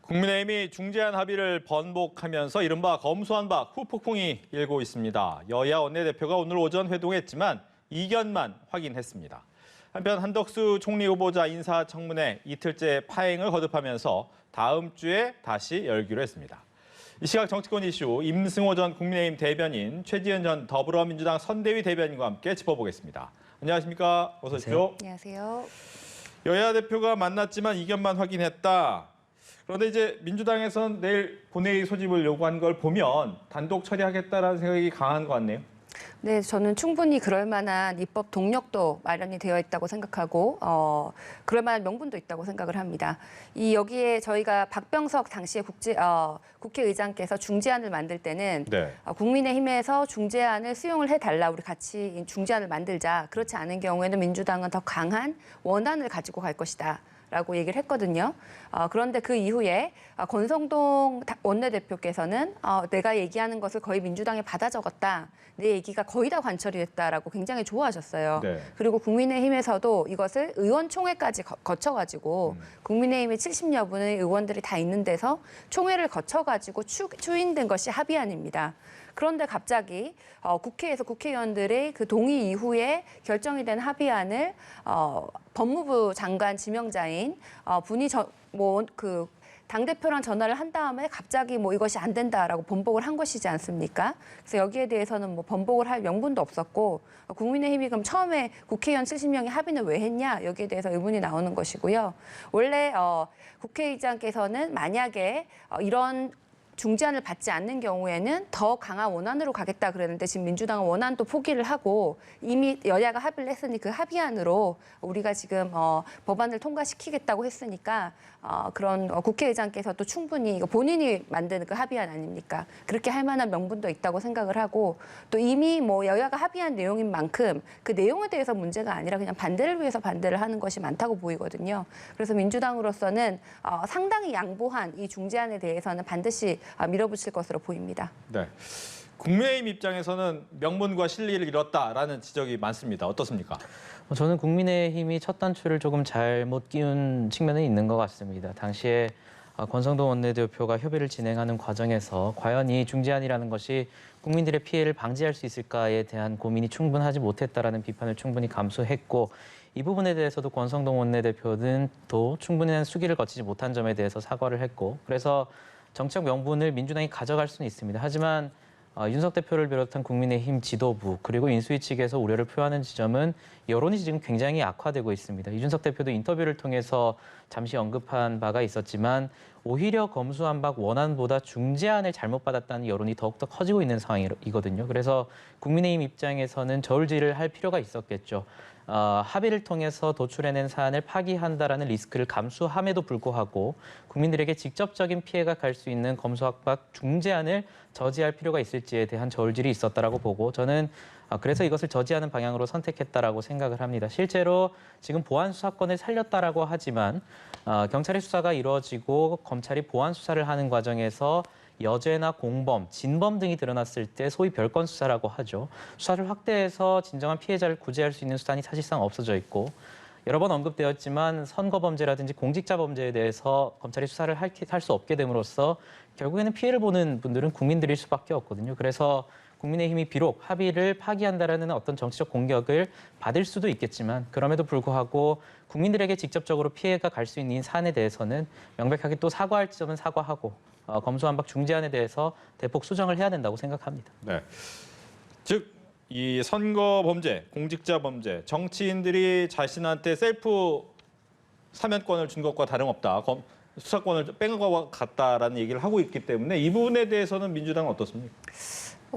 국민의힘이 중재안 합의를 번복하면서 이른바 검수완박 후폭풍이 일고 있습니다. 여야 원내대표가 오늘 오전 회동했지만 이견만 확인했습니다. 한편 한덕수 총리 후보자 인사청문회 이틀째 파행을 거듭하면서 다음 주에 다시 열기로 했습니다. 이 시각 정치권 이슈 임승호 전 국민의힘 대변인, 최지은 전 더불어민주당 선대위 대변인과 함께 짚어보겠습니다. 안녕하십니까? 어서 오십시오. 안녕하세요. 여야 대표가 만났지만 이견만 확인했다. 그런데 이제 민주당에서는 내일 본회의 소집을 요구한 걸 보면 단독 처리하겠다라는 생각이 강한 것 같네요. 네, 저는 충분히 그럴 만한 입법 동력도 마련이 되어 있다고 생각하고 그럴 만한 명분도 있다고 생각을 합니다. 여기에 저희가 박병석 당시에 국회의장께서 중재안을 만들 때는 국민의힘에서 중재안을 수용을 해달라, 우리 같이 중재안을 만들자. 그렇지 않은 경우에는 민주당은 더 강한 원안을 가지고 갈 것이다 라고 얘기를 했거든요. 그런데 그 이후에 권성동 원내대표께서는 내가 얘기하는 것을 거의 민주당에 받아 적었다. 내 얘기가 거의 다 관철이 됐다라고 굉장히 좋아하셨어요. 네. 그리고 국민의힘에서도 이것을 의원총회까지 거쳐가지고 국민의힘의 70여 분의 의원들이 다 있는 데서 총회를 거쳐가지고 추인된 것이 합의안입니다. 그런데 갑자기 국회에서 국회의원들의 그 동의 이후에 결정이 된 합의안을 법무부 장관 지명자인 분이 당대표랑 전화를 한 다음에 갑자기 이것이 안 된다라고 번복을 한 것이지 않습니까? 그래서 여기에 대해서는 번복을 할 명분도 없었고, 국민의힘이 그럼 처음에 국회의원 70명이 합의는 왜 했냐? 여기에 대해서 의문이 나오는 것이고요. 원래 국회의장께서는 만약에 이런 중재안을 받지 않는 경우에는 더 강한 원안으로 가겠다 그랬는데, 지금 민주당은 원안도 포기를 하고 이미 여야가 합의를 했으니 그 합의안으로 우리가 지금 법안을 통과시키겠다고 했으니까 그런 국회의장께서도 충분히 이거 본인이 만드는 그 합의안 아닙니까? 그렇게 할 만한 명분도 있다고 생각을 하고, 또 이미 여야가 합의한 내용인 만큼 그 내용에 대해서 문제가 아니라 그냥 반대를 위해서 반대를 하는 것이 많다고 보이거든요. 그래서 민주당으로서는 상당히 양보한 이 중재안에 대해서는 반드시 밀어붙일 것으로 보입니다. 네. 국민의힘 입장에서는 명분과 실리를 잃었다라는 지적이 많습니다. 어떻습니까? 저는 국민의힘이 첫 단추를 조금 잘못 끼운 측면이 있는 것 같습니다. 당시에 권성동 원내대표가 협의를 진행하는 과정에서 과연 이 중재안이라는 것이 국민들의 피해를 방지할 수 있을까에 대한 고민이 충분하지 못했다라는 비판을 충분히 감수했고, 이 부분에 대해서도 권성동 원내대표는 또 충분한 수기를 거치지 못한 점에 대해서 사과를 했고, 그래서 정책 명분을 민주당이 가져갈 수는 있습니다. 하지만 윤석 대표를 비롯한 국민의힘 지도부 그리고 인수위 측에서 우려를 표하는 지점은 여론이 지금 굉장히 악화되고 있습니다. 이준석 대표도 인터뷰를 통해서 잠시 언급한 바가 있었지만 오히려 검수완박 원안보다 중재안을 잘못 받았다는 여론이 더욱더 커지고 있는 상황이거든요. 그래서 국민의힘 입장에서는 저울질을 할 필요가 있었겠죠. 합의를 통해서 도출해낸 사안을 파기한다라는 리스크를 감수함에도 불구하고 국민들에게 직접적인 피해가 갈 수 있는 검수완박 중재안을 저지할 필요가 있을지에 대한 저울질이 있었다라고 보고, 저는 그래서 이것을 저지하는 방향으로 선택했다라고 생각을 합니다. 실제로 지금 보안 수사권을 살렸다라고 하지만 경찰의 수사가 이루어지고 검찰이 보안 수사를 하는 과정에서 여죄나 공범, 진범 등이 드러났을 때 소위 별건 수사라고 하죠. 수사를 확대해서 진정한 피해자를 구제할 수 있는 수단이 사실상 없어져 있고, 여러 번 언급되었지만 선거 범죄라든지 공직자 범죄에 대해서 검찰이 수사를 할 수 없게 됨으로써 결국에는 피해를 보는 분들은 국민들일 수밖에 없거든요. 그래서 국민의힘이 비록 합의를 파기한다라는 어떤 정치적 공격을 받을 수도 있겠지만, 그럼에도 불구하고 국민들에게 직접적으로 피해가 갈 수 있는 사안에 대해서는 명백하게 또 사과할 지점은 사과하고 검수완박 중재안에 대해서 대폭 수정을 해야 된다고 생각합니다. 네. 즉, 이 선거 범죄, 공직자 범죄, 정치인들이 자신한테 셀프 사면권을 준 것과 다름없다, 수사권을 뺀 것과 같다라는 얘기를 하고 있기 때문에 이 부분에 대해서는 민주당은 어떻습니까?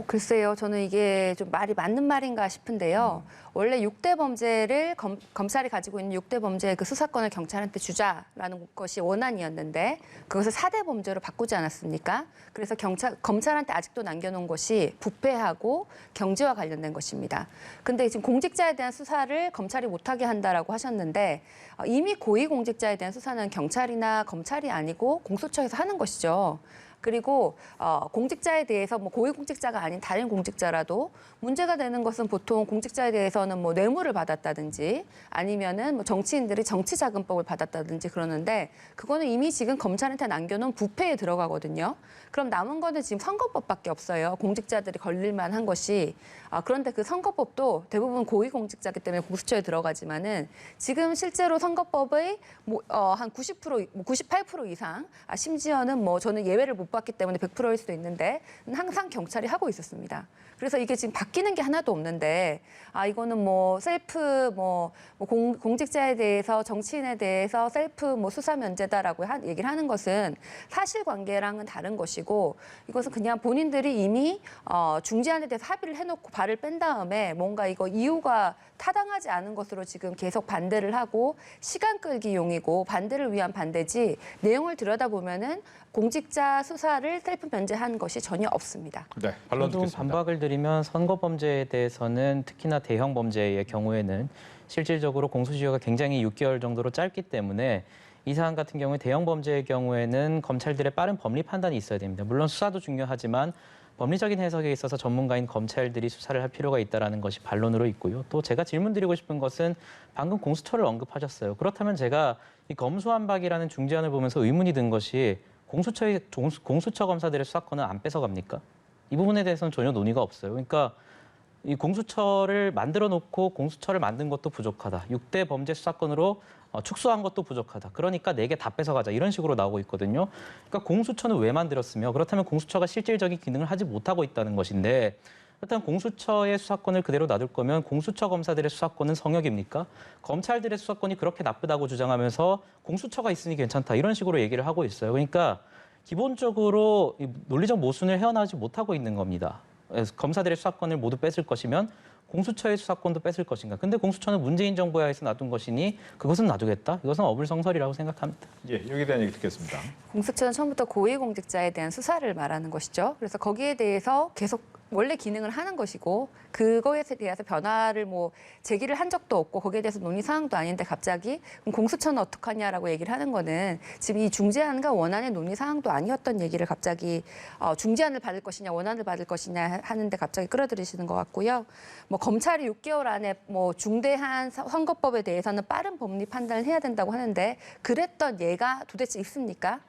글쎄요. 저는 이게 좀 말이 맞는 말인가 싶은데요. 원래 6대 범죄를 검찰이 가지고 있는 6대 범죄의 그 수사권을 경찰한테 주자라는 것이 원안이었는데, 그것을 4대 범죄로 바꾸지 않았습니까? 그래서 검찰한테 아직도 남겨놓은 것이 부패하고 경제와 관련된 것입니다. 근데 지금 공직자에 대한 수사를 검찰이 못하게 한다라고 하셨는데, 이미 고위공직자에 대한 수사는 경찰이나 검찰이 아니고 공수처에서 하는 것이죠. 그리고 공직자에 대해서 뭐 고위공직자가 아닌 다른 공직자라도 문제가 되는 것은 보통 공직자에 대해서는 뭐 뇌물을 받았다든지 아니면은 뭐 정치인들이 정치자금법을 받았다든지 그러는데 그거는 이미 지금 검찰한테 남겨놓은 부패에 들어가거든요. 그럼 남은 거는 지금 선거법밖에 없어요. 공직자들이 걸릴 만한 것이. 그런데 그 선거법도 대부분 고위공직자이기 때문에 공수처에 들어가지만은 지금 실제로 선거법의 한 90%, 98% 이상, 심지어는 뭐 저는 예외를 못 봤기 때문에 100%일 수도 있는데 항상 경찰이 하고 있었습니다. 그래서 이게 지금 바뀌는 게 하나도 없는데 이거는 뭐 셀프 공직자에 대해서 정치인에 대해서 셀프 수사 면제다라고 얘기를 하는 것은 사실관계랑은 다른 것이고 이것은 그냥 본인들이 이미 중재안에 대해서 합의를 해놓고 발을 뺀 다음에 뭔가 이거 이유가 타당하지 않은 것으로 지금 계속 반대를 하고 시간 끌기용이고 반대를 위한 반대지 내용을 들여다보면은 공직자 수사를 셀프 면제한 것이 전혀 없습니다. 네, 반론 저도 듣겠습니다. 반박을 드리면 선거 범죄에 대해서는 특히나 대형 범죄의 경우에는 실질적으로 공소시효가 굉장히 6개월 정도로 짧기 때문에 이 사안 같은 경우에 대형 범죄의 경우에는 검찰들의 빠른 법리 판단이 있어야 됩니다. 물론 수사도 중요하지만 법리적인 해석에 있어서 전문가인 검찰들이 수사를 할 필요가 있다는 것이 반론으로 있고요. 또 제가 질문드리고 싶은 것은 방금 공수처를 언급하셨어요. 그렇다면 제가 이 검수완박이라는 중재안을 보면서 의문이 든 것이 공수처 검사들의 수사권은 안 뺏어갑니까? 이 부분에 대해서는 전혀 논의가 없어요. 그러니까 이 공수처를 만들어 놓고 공수처를 만든 것도 부족하다. 6대 범죄 수사권으로 축소한 것도 부족하다. 그러니까 4개 다 뺏어가자. 이런 식으로 나오고 있거든요. 그러니까 공수처는 왜 만들었으며 그렇다면 공수처가 실질적인 기능을 하지 못하고 있다는 것인데 그렇다면 공수처의 수사권을 그대로 놔둘 거면 공수처 검사들의 수사권은 성역입니까? 검찰들의 수사권이 그렇게 나쁘다고 주장하면서 공수처가 있으니 괜찮다. 이런 식으로 얘기를 하고 있어요. 그러니까 기본적으로 이 논리적 모순을 헤어나지 못하고 있는 겁니다. 그래서 검사들의 수사권을 모두 뺏을 것이면 공수처의 수사권도 뺏을 것인가. 근데 공수처는 문재인 정부 하에서 놔둔 것이니 그것은 놔두겠다. 이것은 어불성설이라고 생각합니다. 예, 여기에 대한 얘기 듣겠습니다. 공수처는 처음부터 고위공직자에 대한 수사를 말하는 것이죠. 그래서 거기에 대해서 계속 원래 기능을 하는 것이고 그거에 대해서 변화를 제기를 한 적도 없고 거기에 대해서 논의 사항도 아닌데 갑자기 그럼 공수처는 어떡하냐라고 얘기를 하는 거는 지금 이 중재안과 원안의 논의 사항도 아니었던 얘기를 갑자기 중재안을 받을 것이냐 원안을 받을 것이냐 하는데 갑자기 끌어들이시는 것 같고요. 검찰이 6개월 안에 중대한 선거법에 대해서는 빠른 법리 판단을 해야 된다고 하는데 그랬던 예가 도대체 있습니까?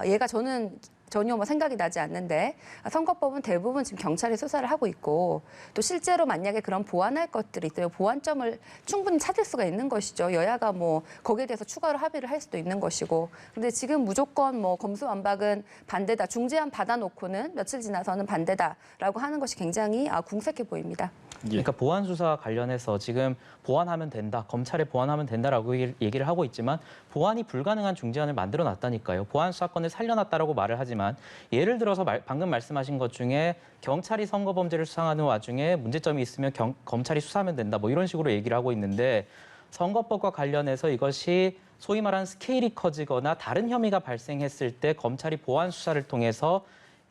얘가 저는 전혀 생각이 나지 않는데 선거법은 대부분 지금 경찰이 수사를 하고 있고 또 실제로 만약에 그런 보완할 것들이 있어요. 보완점을 충분히 찾을 수가 있는 것이죠. 여야가 거기에 대해서 추가로 합의를 할 수도 있는 것이고. 근데 지금 무조건 검수완박은 반대다. 중재안 받아놓고는 며칠 지나서는 반대다라고 하는 것이 굉장히 궁색해 보입니다. 그러니까 보안 수사 관련해서 지금 보완하면 된다, 검찰에 보완하면 된다라고 얘기를 하고 있지만 보완이 불가능한 중재안을 만들어 놨다니까요. 보안 수사권을 살려놨다라고 말을 하지만 예를 들어서 방금 말씀하신 것 중에 경찰이 선거 범죄를 수사하는 와중에 문제점이 있으면 검찰이 수사하면 된다, 이런 식으로 얘기를 하고 있는데 선거법과 관련해서 이것이 소위 말하는 스케일이 커지거나 다른 혐의가 발생했을 때 검찰이 보안 수사를 통해서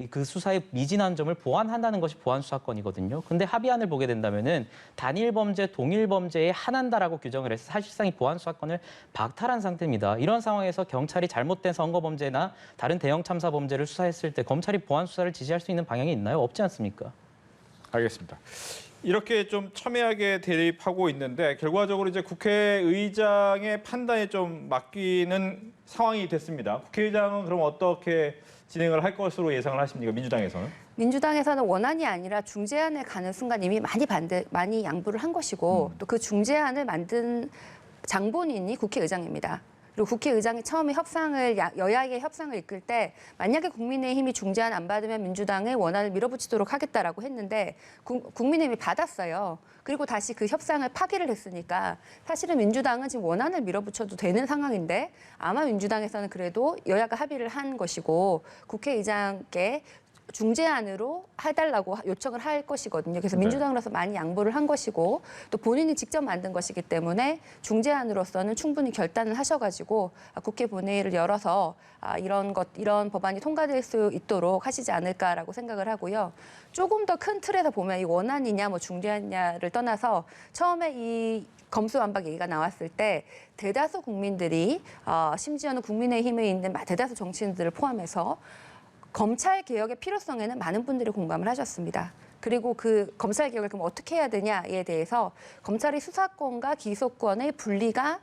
그 수사의 미진한 점을 보완한다는 것이 보안 수사권이거든요. 근데 합의안을 보게 된다면은 단일 범죄, 동일 범죄에 한한다라고 규정을 해서 사실상 이 보안 수사권을 박탈한 상태입니다. 이런 상황에서 경찰이 잘못된 선거 범죄나 다른 대형 참사 범죄를 수사했을 때 검찰이 보안 수사를 지시할 수 있는 방향이 있나요? 없지 않습니까? 알겠습니다. 이렇게 좀 첨예하게 대립하고 있는데 결과적으로 이제 국회의장의 판단에 좀 맡기는 상황이 됐습니다. 국회의장은 그럼 어떻게 진행을 할 것으로 예상을 하십니까? 민주당에서는? 민주당에서는 원안이 아니라 중재안에 가는 순간 이미 많이 양보를 한 것이고 또 그 중재안을 만든 장본인이 국회의장입니다. 그리고 국회의장이 처음에 여야의 협상을 이끌 때 만약에 국민의힘이 중재안 안 받으면 민주당의 원안을 밀어붙이도록 하겠다라고 했는데 국민의힘이 받았어요. 그리고 다시 그 협상을 파기를 했으니까 사실은 민주당은 지금 원안을 밀어붙여도 되는 상황인데 아마 민주당에서는 그래도 여야가 합의를 한 것이고 국회의장께 중재안으로 해달라고 요청을 할 것이거든요. 그래서 민주당으로서 많이 양보를 한 것이고 또 본인이 직접 만든 것이기 때문에 중재안으로서는 충분히 결단을 하셔가지고 국회 본회의를 열어서 이런 법안이 통과될 수 있도록 하시지 않을까라고 생각을 하고요. 조금 더 큰 틀에서 보면 이 원안이냐 중재안이냐를 떠나서 처음에 이 검수완박 얘기가 나왔을 때 대다수 국민들이 심지어는 국민의힘에 있는 대다수 정치인들을 포함해서 검찰 개혁의 필요성에는 많은 분들이 공감을 하셨습니다. 그리고 그 검찰 개혁을 그럼 어떻게 해야 되냐에 대해서 검찰의 수사권과 기소권의 분리가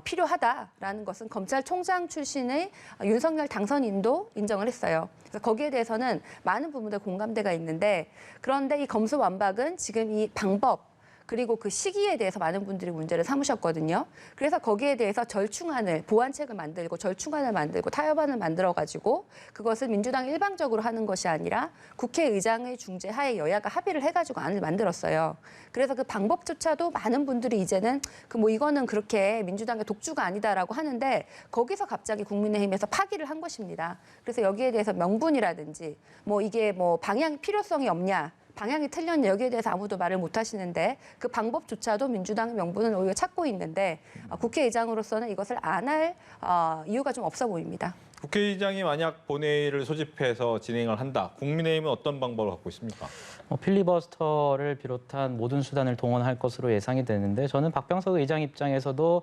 필요하다라는 것은 검찰총장 출신의 윤석열 당선인도 인정을 했어요. 그래서 거기에 대해서는 많은 부분들 공감대가 있는데, 그런데 이 검수완박은 지금 이 방법 그리고 그 시기에 대해서 많은 분들이 문제를 삼으셨거든요. 그래서 거기에 대해서 절충안을, 보완책을 만들고 절충안을 만들고 타협안을 만들어가지고 그것을 민주당이 일방적으로 하는 것이 아니라 국회의장의 중재하에 여야가 합의를 해가지고 안을 만들었어요. 그래서 그 방법조차도 많은 분들이 이제는 이거는 그렇게 민주당의 독주가 아니다라고 하는데, 거기서 갑자기 국민의힘에서 파기를 한 것입니다. 그래서 여기에 대해서 명분이라든지 이게 방향 필요성이 없냐, 방향이 틀렸냐, 여기에 대해서 아무도 말을 못 하시는데, 그 방법조차도 민주당 명분은 오히려 찾고 있는데 국회의장으로서는 이것을 안 할 이유가 좀 없어 보입니다. 국회의장이 만약 본회의를 소집해서 진행을 한다. 국민의힘은 어떤 방법을 갖고 있습니까? 필리버스터를 비롯한 모든 수단을 동원할 것으로 예상이 되는데, 저는 박병석 의장 입장에서도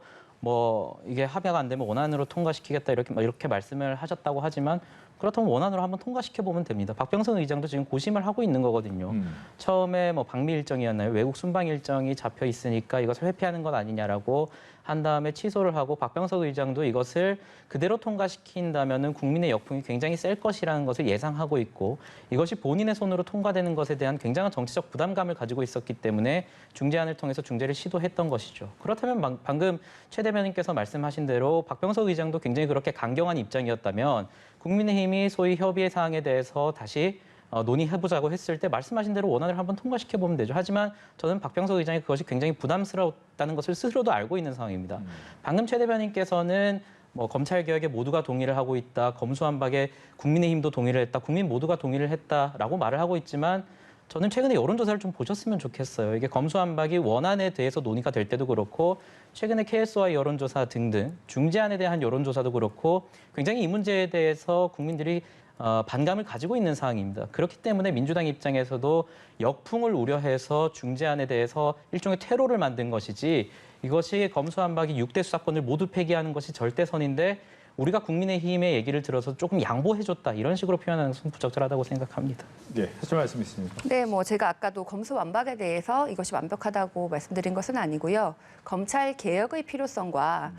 이게 합의가 안 되면 원안으로 통과시키겠다 이렇게 말씀을 하셨다고 하지만, 그렇다면 원안으로 한번 통과시켜보면 됩니다. 박병석 의장도 지금 고심을 하고 있는 거거든요. 처음에 방미 일정이었나요? 외국 순방 일정이 잡혀 있으니까 이것을 회피하는 것 아니냐라고 한 다음에 취소를 하고, 박병석 의장도 이것을 그대로 통과시킨다면은 국민의 역풍이 굉장히 셀 것이라는 것을 예상하고 있고, 이것이 본인의 손으로 통과되는 것에 대한 굉장한 정치적 부담감을 가지고 있었기 때문에 중재안을 통해서 중재를 시도했던 것이죠. 그렇다면 방금 최 대변인께서 말씀하신 대로 박병석 의장도 굉장히 그렇게 강경한 입장이었다면, 국민의힘이 소위 협의의 사항에 대해서 다시 논의해보자고 했을 때 말씀하신 대로 원안을 한번 통과시켜보면 되죠. 하지만 저는 박병석 의장이 그것이 굉장히 부담스럽다는 것을 스스로도 알고 있는 상황입니다. 방금 최 대변인께서는 검찰개혁에 모두가 동의를 하고 있다, 검수완박에 국민의힘도 동의를 했다, 국민 모두가 동의를 했다라고 말을 하고 있지만, 저는 최근에 여론조사를 좀 보셨으면 좋겠어요. 이게 검수완박이 원안에 대해서 논의가 될 때도 그렇고, 최근에 KSY 여론조사 등등 중재안에 대한 여론조사도 그렇고, 굉장히 이 문제에 대해서 국민들이 반감을 가지고 있는 상황입니다. 그렇기 때문에 민주당 입장에서도 역풍을 우려해서 중재안에 대해서 일종의 퇴로를 만든 것이지, 이것이 검수완박이 6대 수사권을 모두 폐기하는 것이 절대선인데 우리가 국민의힘의 얘기를 들어서 조금 양보해줬다, 이런 식으로 표현하는 것은 부적절하다고 생각합니다. 네, 하실 말씀 있습니까? 네, 제가 아까도 검수완박에 대해서 이것이 완벽하다고 말씀드린 것은 아니고요. 검찰 개혁의 필요성과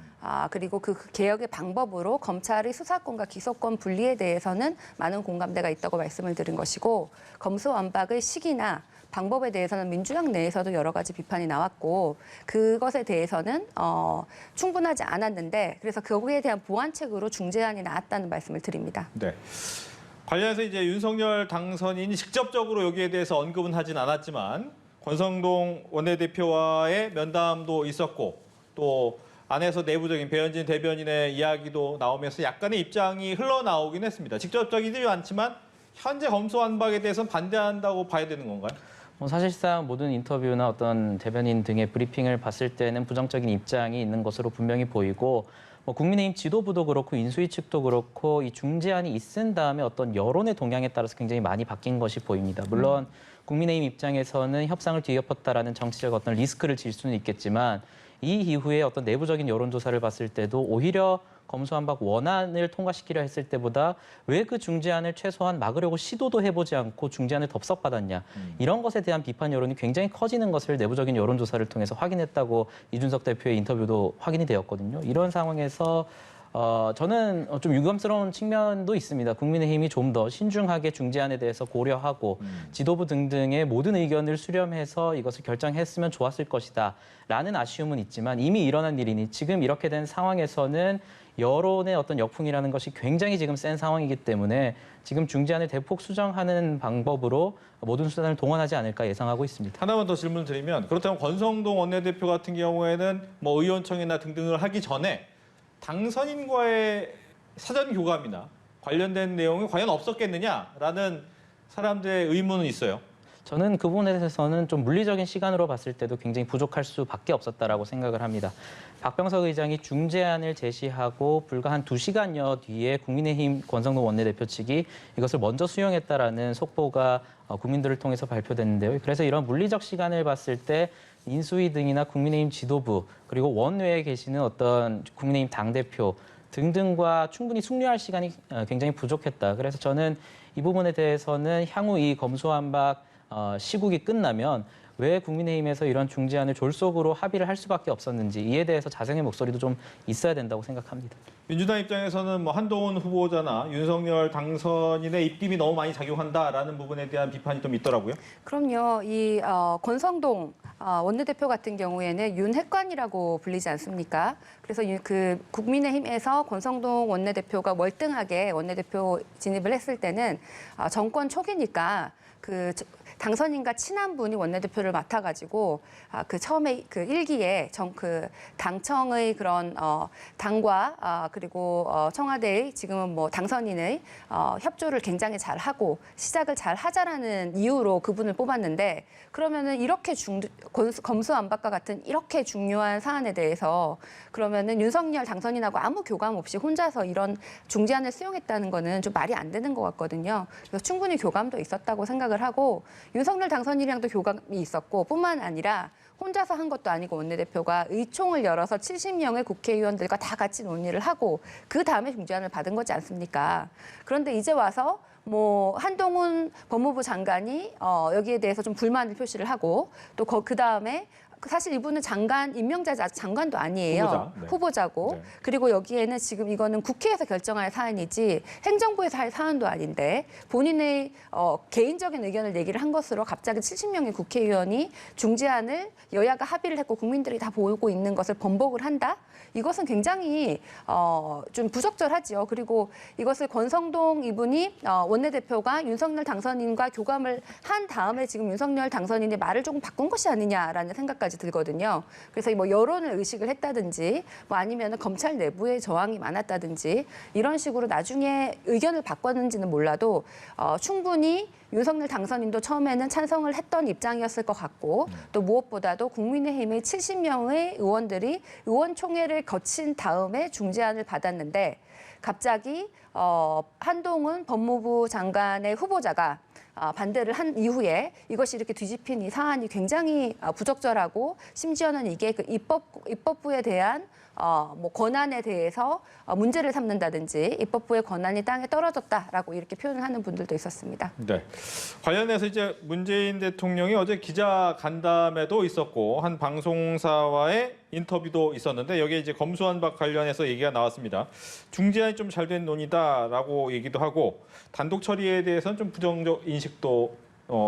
그리고 그 개혁의 방법으로 검찰의 수사권과 기소권 분리에 대해서는 많은 공감대가 있다고 말씀을 드린 것이고, 검수완박의 시기나 방법에 대해서는 민주당 내에서도 여러 가지 비판이 나왔고, 그것에 대해서는 충분하지 않았는데, 그래서 거기에 대한 보완책으로 중재안이 나왔다는 말씀을 드립니다. 네. 관련해서 이제 윤석열 당선인이 직접적으로 여기에 대해서 언급은 하진 않았지만, 권성동 원내대표와의 면담도 있었고, 또 안에서 내부적인 배현진 대변인의 이야기도 나오면서 약간의 입장이 흘러나오긴 했습니다. 직접적이지 않지만 현재 검수완박에 대해서는 반대한다고 봐야 되는 건가요? 사실상 모든 인터뷰나 어떤 대변인 등의 브리핑을 봤을 때는 부정적인 입장이 있는 것으로 분명히 보이고, 국민의힘 지도부도 그렇고 인수위 측도 그렇고 이 중재안이 있은 다음에 어떤 여론의 동향에 따라서 굉장히 많이 바뀐 것이 보입니다. 물론 국민의힘 입장에서는 협상을 뒤엎었다라는 정치적 어떤 리스크를 질 수는 있겠지만, 이 이후에 어떤 내부적인 여론조사를 봤을 때도 오히려 검수완박 원안을 통과시키려 했을 때보다 왜 그 중재안을 최소한 막으려고 시도도 해보지 않고 중재안을 덥석받았냐, 이런 것에 대한 비판 여론이 굉장히 커지는 것을 내부적인 여론조사를 통해서 확인했다고 이준석 대표의 인터뷰도 확인이 되었거든요. 이런 상황에서 저는 좀 유감스러운 측면도 있습니다. 국민의힘이 좀 더 신중하게 중재안에 대해서 고려하고 지도부 등등의 모든 의견을 수렴해서 이것을 결정했으면 좋았을 것이다 라는 아쉬움은 있지만, 이미 일어난 일이니 지금 이렇게 된 상황에서는 여론의 어떤 역풍이라는 것이 굉장히 지금 센 상황이기 때문에 지금 중재안을 대폭 수정하는 방법으로 모든 수단을 동원하지 않을까 예상하고 있습니다. 하나만 더 질문을 드리면, 그렇다면 권성동 원내대표 같은 경우에는 의원총회나 등등을 하기 전에 당선인과의 사전 교감이나 관련된 내용이 과연 없었겠느냐라는 사람들의 의문은 있어요. 저는 그 부분에 대해서는 좀 물리적인 시간으로 봤을 때도 굉장히 부족할 수밖에 없었다라고 생각을 합니다. 박병석 의장이 중재안을 제시하고 불과 한 2시간여 뒤에 국민의힘 권성동 원내대표 측이 이것을 먼저 수용했다라는 속보가 국민들을 통해서 발표됐는데요. 그래서 이런 물리적 시간을 봤을 때 인수위 등이나 국민의힘 지도부, 그리고 원외에 계시는 어떤 국민의힘 당대표 등등과 충분히 숙려할 시간이 굉장히 부족했다. 그래서 저는 이 부분에 대해서는 향후 이 검수완박 시국이 끝나면 왜 국민의힘에서 이런 중재안을 졸속으로 합의를 할 수밖에 없었는지 이에 대해서 자성의 목소리도 좀 있어야 된다고 생각합니다. 민주당 입장에서는 뭐 한동훈 후보자나 윤석열 당선인의 입김이 너무 많이 작용한다라는 부분에 대한 비판이 좀 있더라고요. 그럼요. 이 권성동 원내대표 같은 경우에는 윤핵관이라고 불리지 않습니까? 그래서 그 국민의힘에서 권성동 원내대표가 월등하게 원내대표 진입을 했을 때는 정권 초기니까 그 당선인과 친한 분이 원내대표를 맡아가지고 그 처음에 그 일기에 그 당청의 그런 당과 그리고 청와대의 지금은 뭐 당선인의 협조를 굉장히 잘 하고 시작을 잘 하자라는 이유로 그분을 뽑았는데 그러면은 이렇게 검수완박과 같은 이렇게 중요한 사안에 대해서 그러면은 윤석열 당선인하고 아무 교감 없이 혼자서 이런 중재안을 수용했다는 거는 좀 말이 안 되는 것 같거든요. 그래서 충분히 교감도 있었다고 생각을 하고 윤석열 당선인이랑도 교감이 있었고 뿐만 아니라 혼자서 한 것도 아니고 원내대표가 의총을 열어서 70명의 국회의원들과 다 같이 논의를 하고 그 다음에 중재안을 받은 거지 않습니까? 그런데 이제 와서 뭐 한동훈 법무부 장관이 여기에 대해서 좀 불만을 표시를 하고 또 그 다음에 사실 이분은 장관 임명자 장관도 아니에요. 후보자고. 네. 그리고 여기에는 지금 이거는 국회에서 결정할 사안이지 행정부에서 할 사안도 아닌데 본인의 개인적인 의견을 얘기를 한 것으로 갑자기 70명의 국회의원이 중재안을 여야가 합의를 했고 국민들이 다 보고 있는 것을 번복을 한다? 이것은 굉장히 좀 부적절하죠. 그리고 이것을 권성동 이분이 원내대표가 윤석열 당선인과 교감을 한 다음에 지금 윤석열 당선인의 말을 조금 바꾼 것이 아니냐라는 생각까지 들거든요. 그래서 뭐 여론을 의식을 했다든지 뭐 아니면 검찰 내부에 저항이 많았다든지 이런 식으로 나중에 의견을 바꿨는지는 몰라도 충분히 윤석열 당선인도 처음에는 찬성을 했던 입장이었을 것 같고 또 무엇보다도 국민의힘의 70명의 의원들이 의원총회를 거친 다음에 중재안을 받았는데 갑자기 한동훈 법무부 장관의 후보자가 반대를 한 이후에 이것이 이렇게 뒤집힌 이 사안이 굉장히 부적절하고 심지어는 이게 그 입법부에 대한 뭐 권한에 대해서 문제를 삼는다든지 입법부의 권한이 땅에 떨어졌다라고 이렇게 표현을 하는 분들도 있었습니다. 네. 관련해서 이제 문재인 대통령이 어제 기자 간담회도 있었고 한 방송사와의 인터뷰도 있었는데 여기에 이제 검수완박 관련해서 얘기가 나왔습니다. 중재안이 좀 잘 된 논의다라고 얘기도 하고 단독 처리에 대해서는 좀 부정적 인식도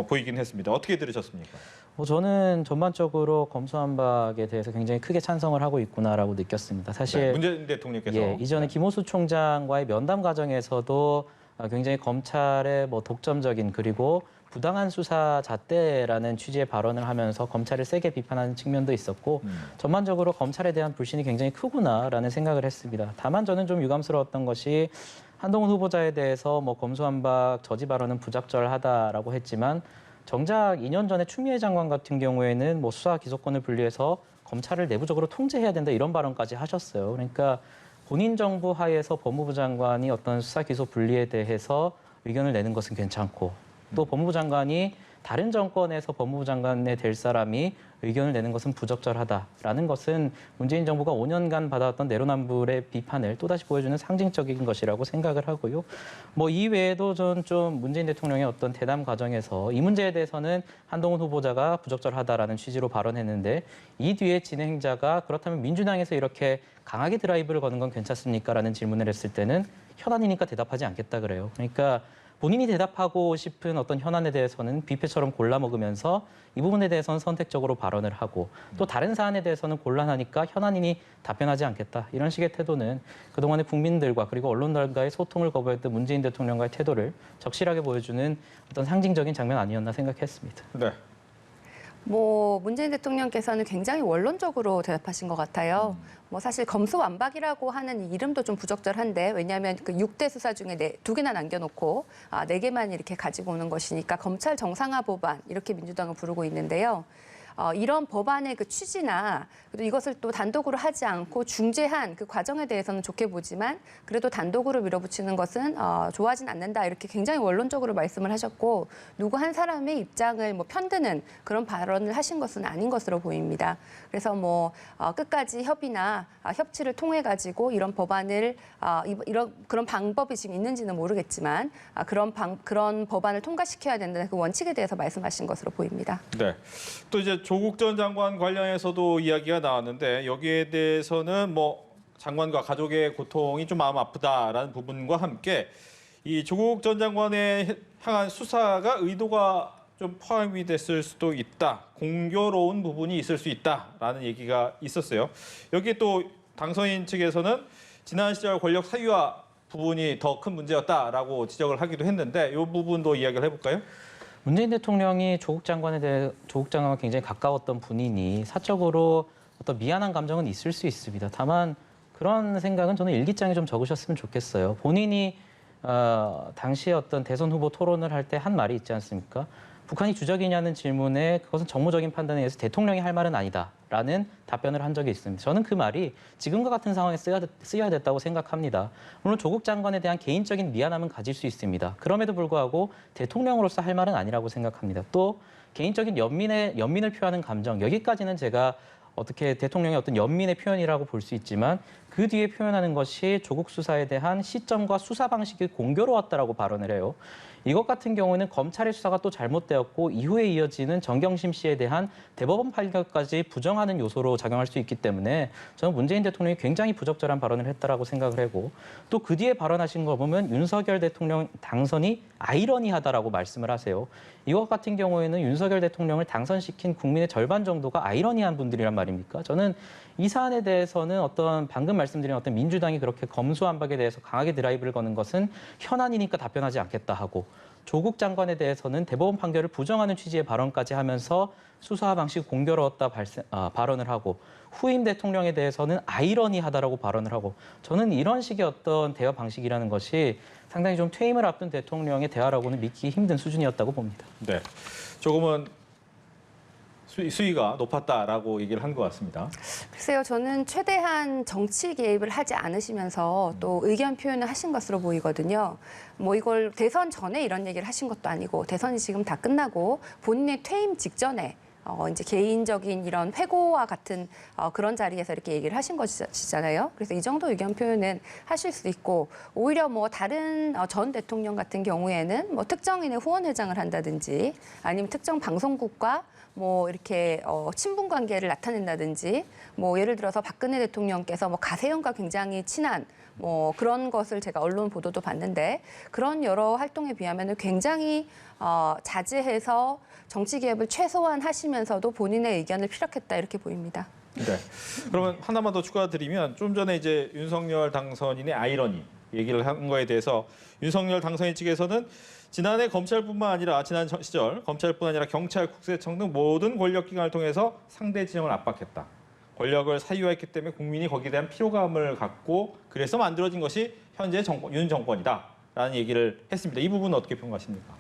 보이긴 했습니다. 어떻게 들으셨습니까? 저는 전반적으로 검수완박에 대해서 굉장히 크게 찬성을 하고 있구나라고 느꼈습니다. 사실 문재인 대통령께서 이전에 김호수 총장과의 면담 과정에서도 굉장히 검찰의 뭐 독점적인 그리고 부당한 수사 잣대라는 취지의 발언을 하면서 검찰을 세게 비판하는 측면도 있었고 전반적으로 검찰에 대한 불신이 굉장히 크구나라는 생각을 했습니다. 다만 저는 좀 유감스러웠던 것이 한동훈 후보자에 대해서 뭐 검수완박 저지 발언은 부적절하다라고 했지만 정작 2년 전에 추미애 장관 같은 경우에는 뭐 수사 기소권을 분리해서 검찰을 내부적으로 통제해야 된다 이런 발언까지 하셨어요. 그러니까 본인 정부 하에서 법무부 장관이 어떤 수사 기소 분리에 대해서 의견을 내는 것은 괜찮고 또 법무부 장관이 다른 정권에서 법무부 장관에 될 사람이 의견을 내는 것은 부적절하다라는 것은 문재인 정부가 5년간 받아왔던 내로남불의 비판을 또다시 보여주는 상징적인 것이라고 생각을 하고요. 뭐 이외에도 전 좀 문재인 대통령의 어떤 대담 과정에서 이 문제에 대해서는 한동훈 후보자가 부적절하다라는 취지로 발언했는데 이 뒤에 진행자가 그렇다면 민주당에서 이렇게 강하게 드라이브를 거는 건 괜찮습니까? 라는 질문을 했을 때는 현안이니까 대답하지 않겠다 그래요. 그러니까 본인이 대답하고 싶은 어떤 현안에 대해서는 뷔페처럼 골라 먹으면서 이 부분에 대해서는 선택적으로 발언을 하고 또 다른 사안에 대해서는 곤란하니까 현안인이 답변하지 않겠다. 이런 식의 태도는 그동안의 국민들과 그리고 언론들과의 소통을 거부했던 문재인 대통령과의 태도를 적실하게 보여주는 어떤 상징적인 장면 아니었나 생각했습니다. 네. 뭐 문재인 대통령께서는 굉장히 원론적으로 대답하신 것 같아요. 뭐 사실 검수완박이라고 하는 이 이름도 좀 부적절한데 왜냐하면 그 6대 수사 중에 2개나 남겨놓고 4개만 이렇게 가지고 오는 것이니까 검찰 정상화 법안 이렇게 민주당은 부르고 있는데요. 이런 법안의 그 취지나 또 이것을 또 단독으로 하지 않고 중재한 그 과정에 대해서는 좋게 보지만 그래도 단독으로 밀어붙이는 것은 좋아하진 않는다 이렇게 굉장히 원론적으로 말씀을 하셨고 누구 한 사람의 입장을 뭐 편드는 그런 발언을 하신 것은 아닌 것으로 보입니다. 그래서 뭐 끝까지 협의나 협치를 통해 가지고 이런 법안을 이런 그런 방법이 지금 있는지는 모르겠지만 그런 법안을 통과시켜야 된다는 그 원칙에 대해서 말씀하신 것으로 보입니다. 네. 또 이제 조국 전 장관 관련해서도 이야기가 나왔는데 여기에 대해서는 뭐 장관과 가족의 고통이 좀 마음 아프다라는 부분과 함께 이 조국 전 장관에 향한 수사가 의도가 좀 포함이 됐을 수도 있다. 공교로운 부분이 있을 수 있다라는 얘기가 있었어요. 여기에 또 당선인 측에서는 지난 시절 권력 사유화 부분이 더 큰 문제였다라고 지적을 하기도 했는데 이 부분도 이야기를 해볼까요? 문재인 대통령이 조국 장관과 굉장히 가까웠던 분이니 사적으로 어떤 미안한 감정은 있을 수 있습니다. 다만 그런 생각은 저는 일기장에 좀 적으셨으면 좋겠어요. 본인이 당시에 어떤 대선 후보 토론을 할 때 한 말이 있지 않습니까? 북한이 주적이냐는 질문에 그것은 정무적인 판단에 의해서 대통령이 할 말은 아니다라는 답변을 한 적이 있습니다. 저는 그 말이 지금과 같은 상황에 쓰여야 됐다고 생각합니다. 물론 조국 장관에 대한 개인적인 미안함은 가질 수 있습니다. 그럼에도 불구하고 대통령으로서 할 말은 아니라고 생각합니다. 또 개인적인 연민을 표하는 감정, 여기까지는 제가 어떻게 대통령의 어떤 연민의 표현이라고 볼 수 있지만 그 뒤에 표현하는 것이 조국 수사에 대한 시점과 수사 방식이 공교로웠다라고 발언을 해요. 이것 같은 경우에는 검찰의 수사가 또 잘못되었고 이후에 이어지는 정경심 씨에 대한 대법원 판결까지 부정하는 요소로 작용할 수 있기 때문에 저는 문재인 대통령이 굉장히 부적절한 발언을 했다라고 생각을 하고 또 그 뒤에 발언하신 거 보면 윤석열 대통령 당선이 아이러니하다라고 말씀을 하세요. 이것 같은 경우에는 윤석열 대통령을 당선시킨 국민의 절반 정도가 아이러니한 분들이란 말입니까? 저는 이 사안에 대해서는 어떤 방금 말씀드린 어떤 민주당이 그렇게 검수완박에 대해서 강하게 드라이브를 거는 것은 현안이니까 답변하지 않겠다 하고 조국 장관에 대해서는 대법원 판결을 부정하는 취지의 발언까지 하면서 수사 방식 공교로웠다 발언을 하고 후임 대통령에 대해서는 아이러니하다라고 발언을 하고 저는 이런 식의 어떤 대화 방식이라는 것이 상당히 좀 퇴임을 앞둔 대통령의 대화라고는 믿기 힘든 수준이었다고 봅니다. 네, 조금은 수위가 높았다라고 얘기를 한 것 같습니다. 글쎄요, 저는 최대한 정치 개입을 하지 않으시면서 또 의견 표현을 하신 것으로 보이거든요. 뭐 이걸 대선 전에 이런 얘기를 하신 것도 아니고 대선이 지금 다 끝나고 본인의 퇴임 직전에 이제 개인적인 이런 회고와 같은 그런 자리에서 이렇게 얘기를 하신 것이잖아요. 그래서 이 정도 의견 표현은 하실 수 있고 오히려 뭐 다른 전 대통령 같은 경우에는 뭐 특정인의 후원회장을 한다든지 아니면 특정 방송국과 뭐 이렇게 친분 관계를 나타낸다든지 뭐 예를 들어서 박근혜 대통령께서 뭐 가세현과 굉장히 친한 뭐 그런 것을 제가 언론 보도도 봤는데 그런 여러 활동에 비하면 굉장히 자제해서 정치 개입을 최소한 하시면서도 본인의 의견을 피력했다 이렇게 보입니다. 네. 그러면 하나만 더 추가드리면 좀 전에 이제 윤석열 당선인의 아이러니 얘기를 한 거에 대해서 윤석열 당선인 측에서는 지난해 검찰뿐만 아니라 지난 시절 검찰뿐 아니라 경찰, 국세청 등 모든 권력기관을 통해서 상대 진영을 압박했다. 권력을 사유화했기 때문에 국민이 거기에 대한 피로감을 갖고 그래서 만들어진 것이 현재 윤 정권이다라는 얘기를 했습니다. 이 부분은 어떻게 평가하십니까?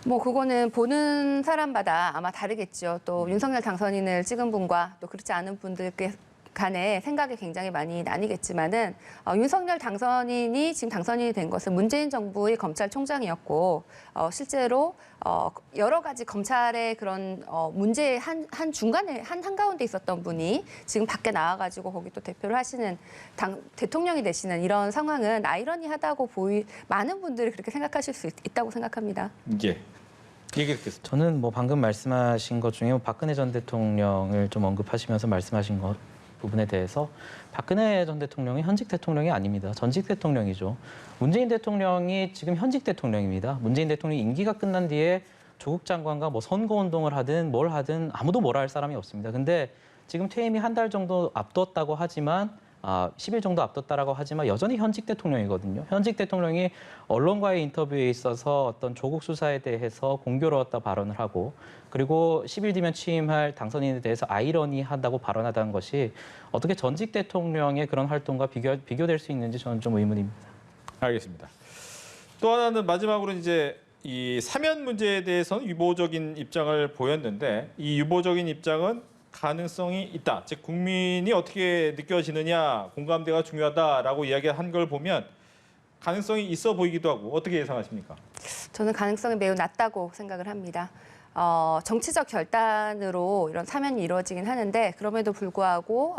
뭐 그거는 보는 사람마다 아마 다르겠죠. 또 윤석열 당선인을 찍은 분과 또 그렇지 않은 분들께 간에 생각이 굉장히 많이 나뉘겠지만은 윤석열 당선인이 지금 당선인이 된 것은 문재인 정부의 검찰총장이었고 실제로 여러 가지 검찰의 그런 문제의 한 중간에 한가운데 있었던 분이 지금 밖에 나와가지고 거기 또 대표를 하시는 대통령이 되시는 이런 상황은 아이러니하다고 많은 분들이 그렇게 생각하실 수 있다고 생각합니다. 예. 얘기 듣겠습니다. 저는 뭐 방금 말씀하신 것 중에 박근혜 전 대통령을 좀 언급하시면서 말씀하신 것 부분에 대해서 박근혜 전 대통령이 현직 대통령이 아닙니다. 전직 대통령이죠. 문재인 대통령이 지금 현직 대통령입니다. 문재인 대통령이 임기가 끝난 뒤에 조국 장관과 뭐 선거운동을 하든 뭘 하든 아무도 뭐라 할 사람이 없습니다. 근데 지금 퇴임이 한 달 정도 앞뒀다고 하지만 10일 정도 앞뒀다라고 하지만 여전히 현직 대통령이거든요. 현직 대통령이 언론과의 인터뷰에 있어서 어떤 조국 수사에 대해서 공교로웠다 발언을 하고 그리고 10일 뒤면 취임할 당선인에 대해서 아이러니하다고 발언하다는 것이 어떻게 전직 대통령의 그런 활동과 비교될 수 있는지 저는 좀 의문입니다. 알겠습니다. 또 하나는 마지막으로 이제 이 사면 문제에 대해서는 유보적인 입장을 보였는데 이 유보적인 입장은 가능성이 있다. 즉 국민이 어떻게 느껴지느냐 공감대가 중요하다라고 이야기한 걸 보면 가능성이 있어 보이기도 하고 어떻게 예상하십니까? 저는 가능성이 매우 낮다고 생각을 합니다. 정치적 결단으로 이런 사면이 이루어지긴 하는데 그럼에도 불구하고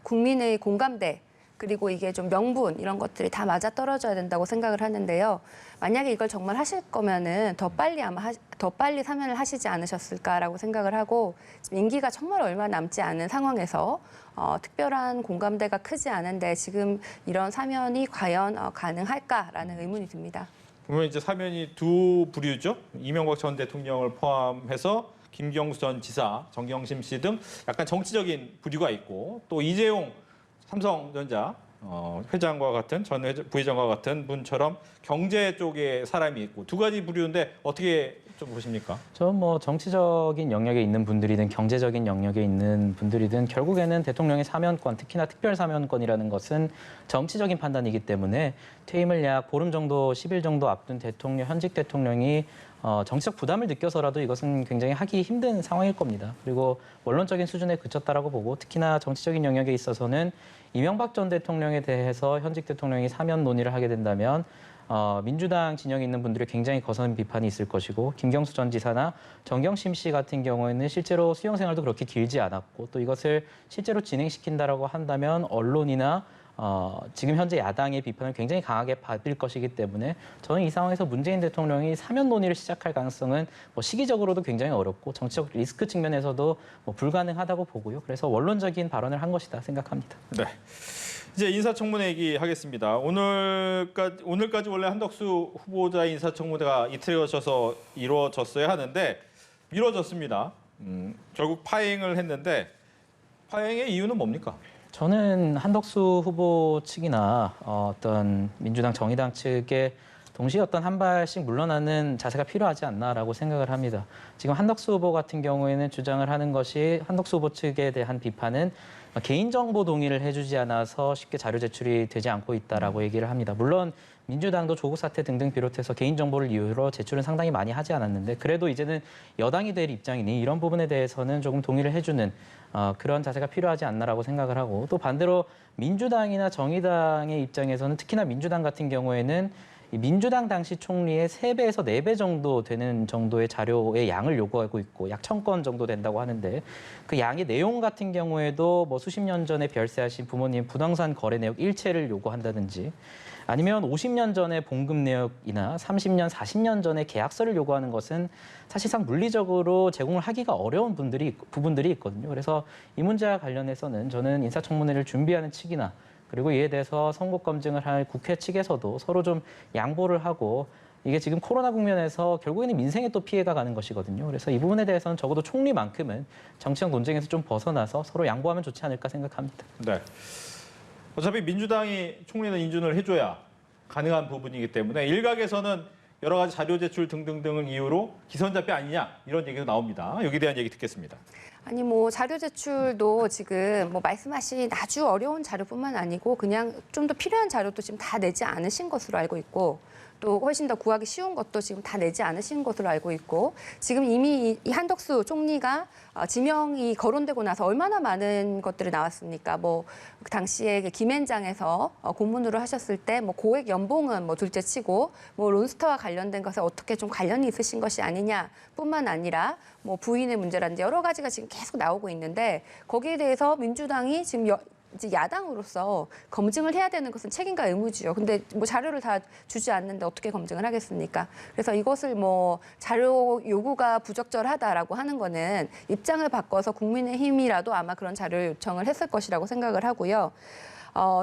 국민의 공감대 그리고 이게 좀 명분 이런 것들이 다 맞아 떨어져야 된다고 생각을 하는데요. 만약에 이걸 정말 하실 거면은 더 빨리 사면을 하시지 않으셨을까라고 생각을 하고 지금 임기가 정말 얼마 남지 않은 상황에서 특별한 공감대가 크지 않은데 지금 이런 사면이 과연 가능할까라는 의문이 듭니다. 보면 이제 사면이 두 부류죠. 이명박 전 대통령을 포함해서 김경수 전 지사, 정경심 씨 등 약간 정치적인 부류가 있고 또 이재용 삼성전자 회장과 같은 부회장과 같은 분처럼 경제 쪽에 사람이 있고 두 가지 부류인데 어떻게 좀 보십니까? 저는 뭐 정치적인 영역에 있는 분들이든 경제적인 영역에 있는 분들이든 결국에는 대통령의 사면권, 특히나 특별 사면권이라는 것은 정치적인 판단이기 때문에 퇴임을 약 보름 정도, 10일 정도 앞둔 현직 대통령이 정치적 부담을 느껴서라도 이것은 굉장히 하기 힘든 상황일 겁니다. 그리고 원론적인 수준에 그쳤다라고 보고 특히나 정치적인 영역에 있어서는 이명박 전 대통령에 대해서 현직 대통령이 사면 논의를 하게 된다면 민주당 진영에 있는 분들이 굉장히 거센 비판이 있을 것이고 김경수 전 지사나 정경심 씨 같은 경우에는 실제로 수용 생활도 그렇게 길지 않았고 또 이것을 실제로 진행시킨다라고 한다면 언론이나 지금 현재 야당의 비판을 굉장히 강하게 받을 것이기 때문에 저는 이 상황에서 문재인 대통령이 사면 논의를 시작할 가능성은 뭐 시기적으로도 굉장히 어렵고 정치적 리스크 측면에서도 뭐 불가능하다고 보고요. 그래서 원론적인 발언을 한 것이다 생각합니다. 네. 이제 인사청문회 얘기하겠습니다. 오늘까지 원래 한덕수 후보자 인사청문회가 이틀에 걸쳐서 이루어졌어야 하는데 미뤄졌습니다. 결국 파행을 했는데 파행의 이유는 뭡니까? 저는 한덕수 후보 측이나 어떤 민주당, 정의당 측에 동시에 어떤 한 발씩 물러나는 자세가 필요하지 않나라고 생각을 합니다. 지금 한덕수 후보 같은 경우에는 주장을 하는 것이 한덕수 후보 측에 대한 비판은 개인정보 동의를 해주지 않아서 쉽게 자료 제출이 되지 않고 있다라고 얘기를 합니다. 물론 민주당도 조국 사태 등등 비롯해서 개인정보를 이유로 제출은 상당히 많이 하지 않았는데 그래도 이제는 여당이 될 입장이니 이런 부분에 대해서는 조금 동의를 해주는 그런 자세가 필요하지 않나라고 생각을 하고 또 반대로 민주당이나 정의당의 입장에서는 특히나 민주당 같은 경우에는 민주당 당시 총리의 3배에서 4배 정도 되는 정도의 자료의 양을 요구하고 있고 약 1,000건 정도 된다고 하는데 그 양의 내용 같은 경우에도 뭐 수십 년 전에 별세하신 부모님 부동산 거래 내역 일체를 요구한다든지 아니면 50년 전의 봉급 내역이나 30년, 40년 전의 계약서를 요구하는 것은 사실상 물리적으로 제공을 하기가 어려운 부분들이 있거든요. 그래서 이 문제와 관련해서는 저는 인사청문회를 준비하는 측이나 그리고 이에 대해서 선고 검증을 할 국회 측에서도 서로 좀 양보를 하고 이게 지금 코로나 국면에서 결국에는 민생에 또 피해가 가는 것이거든요. 그래서 이 부분에 대해서는 적어도 총리만큼은 정치적 논쟁에서 좀 벗어나서 서로 양보하면 좋지 않을까 생각합니다. 네. 어차피 민주당이 총리는 인준을 해줘야 가능한 부분이기 때문에 일각에서는 여러 가지 자료 제출 등등등을 이유로 기선잡이 아니냐 이런 얘기도 나옵니다. 여기에 대한 얘기 듣겠습니다. 아니 뭐 자료 제출도 지금 뭐 말씀하신 아주 어려운 자료뿐만 아니고 그냥 좀 더 필요한 자료도 지금 다 내지 않으신 것으로 알고 있고 또 훨씬 더 구하기 쉬운 것도 지금 다 내지 않으신 것으로 알고 있고 지금 이미 이 한덕수 총리가 지명이 거론되고 나서 얼마나 많은 것들이 나왔습니까? 뭐 당시에 김앤장에서 고문으로 하셨을 때 뭐 고액 연봉은 뭐 둘째치고 뭐 론스터와 관련된 것에 어떻게 좀 관련이 있으신 것이 아니냐뿐만 아니라 뭐 부인의 문제라든지 여러 가지가 지금 계속 나오고 있는데 거기에 대해서 민주당이 지금 이제 야당으로서 검증을 해야 되는 것은 책임과 의무지요. 근데 뭐 자료를 다 주지 않는데 어떻게 검증을 하겠습니까? 그래서 이것을 뭐 자료 요구가 부적절하다라고 하는 거는 입장을 바꿔서 국민의힘이라도 아마 그런 자료 요청을 했을 것이라고 생각을 하고요.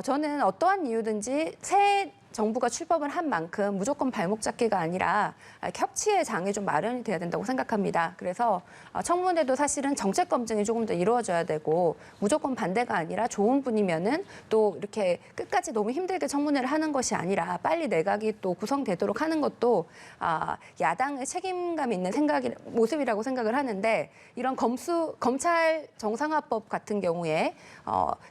저는 어떠한 이유든지 새 정부가 출범을 한 만큼 무조건 발목 잡기가 아니라 협치의 장이 좀 마련이 돼야 된다고 생각합니다. 그래서 청문회도 사실은 정책 검증이 조금 더 이루어져야 되고 무조건 반대가 아니라 좋은 분이면은 또 이렇게 끝까지 너무 힘들게 청문회를 하는 것이 아니라 빨리 내각이 또 구성되도록 하는 것도 야당의 책임감 있는 모습이라고 생각을 하는데 이런 검찰 정상화법 같은 경우에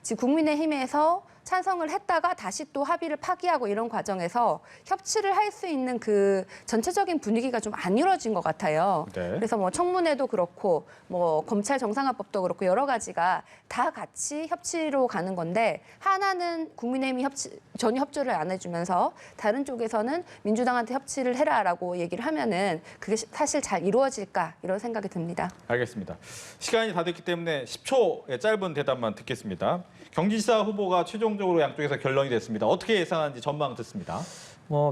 지금 국민의힘에서 찬성을 했다가 다시 또 합의를 파기하고 이런 과정에서 협치를 할 수 있는 그 전체적인 분위기가 좀 안 이루어진 것 같아요. 네. 그래서 뭐 청문회도 그렇고 뭐 검찰 정상화법도 그렇고 여러 가지가 다 같이 협치로 가는 건데 하나는 국민의힘이 전혀 협조를 안 해주면서 다른 쪽에서는 민주당한테 협치를 해라라고 얘기를 하면은 그게 사실 잘 이루어질까 이런 생각이 듭니다. 알겠습니다. 시간이 다 됐기 때문에 10초의 짧은 대답만 듣겠습니다. 경기지사 후보가 최종적으로 양쪽에서 결론이 됐습니다. 어떻게 예상하는지 전망 듣습니다.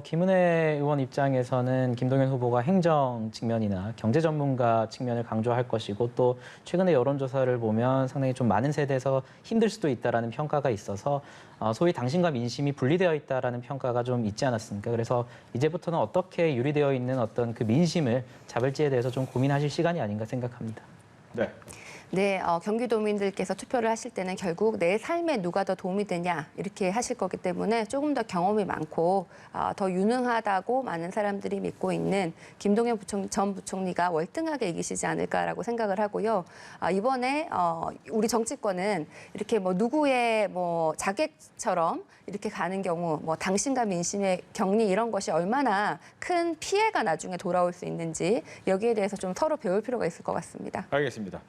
김은혜 의원 입장에서는 김동연 후보가 행정 측면이나 경제 전문가 측면을 강조할 것이고 또 최근의 여론조사를 보면 상당히 좀 많은 세대에서 힘들 수도 있다라는 평가가 있어서 소위 당신과 민심이 분리되어 있다라는 평가가 좀 있지 않았습니까? 그래서 이제부터는 어떻게 유리되어 있는 어떤 그 민심을 잡을지에 대해서 좀 고민하실 시간이 아닌가 생각합니다. 네. 네, 경기도민들께서 투표를 하실 때는 결국 내 삶에 누가 더 도움이 되냐 이렇게 하실 거기 때문에 조금 더 경험이 많고 더 유능하다고 많은 사람들이 믿고 있는 김동연 전 부총리가 월등하게 이기시지 않을까라고 생각을 하고요. 이번에 우리 정치권은 이렇게 뭐 누구의 뭐 자객처럼 이렇게 가는 경우 뭐 당신과 민심의 격리 이런 것이 얼마나 큰 피해가 나중에 돌아올 수 있는지 여기에 대해서 좀 서로 배울 필요가 있을 것 같습니다. 알겠습니다.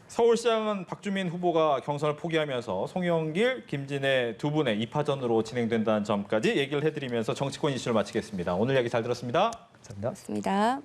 서울시장은 박주민 후보가 경선을 포기하면서 송영길, 김진애 두 분의 2파전으로 진행된다는 점까지 얘기를 해드리면서 정치권 이슈를 마치겠습니다. 오늘 이야기 잘 들었습니다. 감사합니다. 맞습니다.